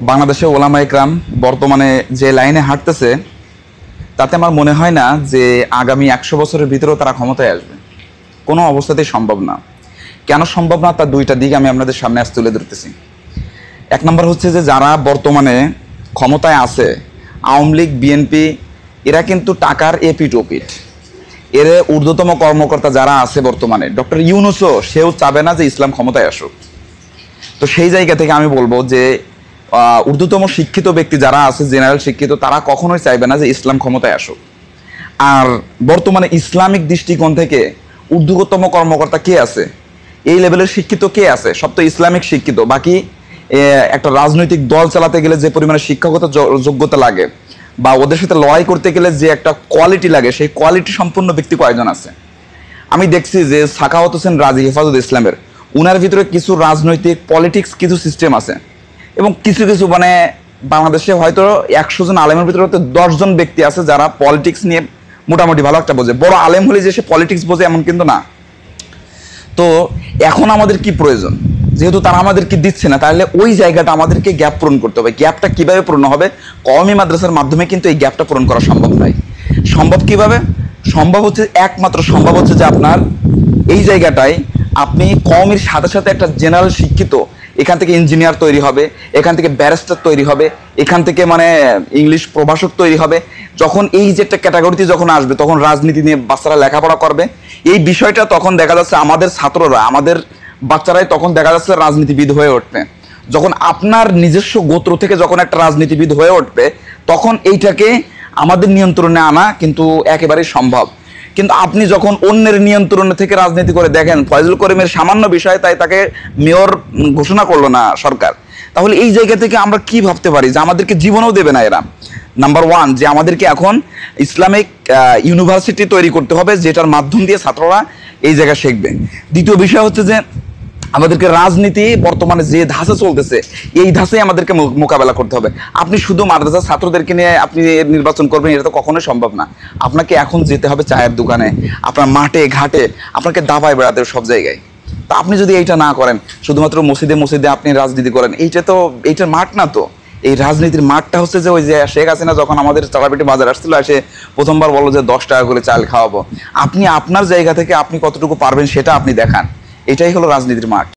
বাংলাদেশে ওলামা ইকরাম বর্তমানে যে লাইনে হাঁটতেছে তাতে আমার মনে হয় না যে আগামী 100 বছরের ভিতরেও তারা ক্ষমতায় আসবে। কোনো অবস্থাতেই সম্ভব না। কেন সম্ভব না তার দুইটা দিক আমি আপনাদের সামনে আজ তুলে ধরতেছি। এক নম্বর হচ্ছে যে যারা বর্তমানে ক্ষমতায় আছে, আওয়ামী লীগ, বিএনপি, এরা কিন্তু টাকার এপিট ওপিট। এর ঊর্ধ্বতম কর্মকর্তা যারা আছে বর্তমানে, ডক্টর ইউনূসও সেও চাবে না যে ইসলাম ক্ষমতায় আসুক। তো সেই জায়গা থেকে আমি বলবো যে ঊর্ধ্বতম শিক্ষিত ব্যক্তি যারা আছে, জেনারেল শিক্ষিত, তারা কখনোই চাইবে না যে ইসলাম ক্ষমতায় আসুক। আর বর্তমানে ইসলামিক দৃষ্টিকোণ থেকে ঊর্ধ্বতম কর্মকর্তা কে আছে, এই লেভেলের শিক্ষিত কে আছে? সব তো ইসলামিক শিক্ষিত। বাকি একটা রাজনৈতিক দল চালাতে গেলে যে পরিমাণে শিক্ষাগত যোগ্যতা লাগে বা ওদের সাথে লড়াই করতে গেলে যে একটা কোয়ালিটি লাগে, সেই কোয়ালিটি সম্পন্ন ব্যক্তি কয়েকজন আছে। আমি দেখছি যে সাখাওয়াত হোসেন রাজি, হেফাজত ইসলামের, উনার ভিতরে কিছু রাজনৈতিক পলিটিক্স কিছু সিস্টেম আছে এবং কিছু কিছু মানে বাংলাদেশে হয়তো 100 জন আলেমের ভিতরে হয়তো 10 জন ব্যক্তি আছে যারা পলিটিক্স নিয়ে মোটামুটি ভালো একটা বোঝে। বড় আলেম হলে যে সে পলিটিক্স বোঝে এমন কিন্তু না। তো এখন আমাদের কি প্রয়োজন? যেহেতু তারা আমাদেরকে দিচ্ছে না, তাহলে ওই জায়গাটা আমাদেরকে গ্যাপ পূরণ করতে হবে। গ্যাপটা কিভাবে পূরণ হবে? কওমি মাদ্রাসার মাধ্যমে কিন্তু এই গ্যাপটা পূরণ করা সম্ভব নয়। সম্ভব কিভাবে? সম্ভব হচ্ছে, একমাত্র সম্ভব হচ্ছে যে আপনার এই জায়গাটায় আপনি কওমির সাথে সাথে একটা জেনারেল শিক্ষিত, এখান থেকে ইঞ্জিনিয়ার তৈরি হবে, এখান থেকে ব্যারিস্টার তৈরি হবে, এখান থেকে মানে ইংলিশ প্রভাষক তৈরি হবে। যখন এই যে একটা ক্যাটাগরিতে যখন আসবে, তখন রাজনীতি নিয়ে বাচ্চারা লেখাপড়া করবে। এই বিষয়টা তখন দেখা যাচ্ছে আমাদের ছাত্ররা, আমাদের বাচ্চারাই তখন দেখা যাচ্ছে রাজনীতিবিদ হয়ে উঠবে। যখন আপনার নিজস্ব গোত্র থেকে যখন একটা রাজনীতিবিদ হয়ে উঠবে, তখন এইটাকে আমাদের নিয়ন্ত্রণে আনা কিন্তু একেবারেই সম্ভব। কিন্তু আপনি যখন অন্যের নিয়ন্ত্রণে থেকে রাজনীতি করে, দেখেন ফয়জুল করিমের সামান্য বিষয়ে তাই তাকে মেয়র ঘোষণা করলো না সরকার, তাহলে এই জায়গা থেকে আমরা কি ভাবতে পারি যে আমাদেরকে জীবনেও দেবে না এরা। নাম্বার ওয়ান, যে আমাদেরকে এখন ইসলামিক ইউনিভার্সিটি তৈরি করতে হবে, যেটার মাধ্যম দিয়ে ছাত্ররা এই জায়গায় শিখবে। দ্বিতীয় বিষয় হচ্ছে যে আমাদেরকে রাজনীতি বর্তমানে যে ধাঁচে চলতেছে, এই ধাঁচেই আমাদেরকে মোকাবেলা করতে হবে। আপনি শুধু মাদ্রাসা ছাত্রদেরকে নিয়ে আপনি নির্বাচন করবেন, এটা তো কখনোই সম্ভব না। আপনাকে এখন যেতে হবে চায়ের দোকানে, আপনার মাঠে ঘাটে, আপনাকে দাবায় বেড়াতে সব জায়গায়। তা আপনি যদি এইটা না করেন, শুধুমাত্র মসজিদে মসজিদে আপনি রাজনীতি করেন, এইটার মাঠ না তো। এই রাজনীতির মাঠটা হচ্ছে যে ওই যে শেখ হাসিনা যখন আমাদের চালাপিটি বাজার আসছিল, এসে প্রথমবার বললো যে 10 টাকা করে চাল খাওয়াবো। আপনি আপনার জায়গা থেকে আপনি কতটুকু পারবেন সেটা আপনি দেখান। এটাই হলো রাজনীতির মাঠ।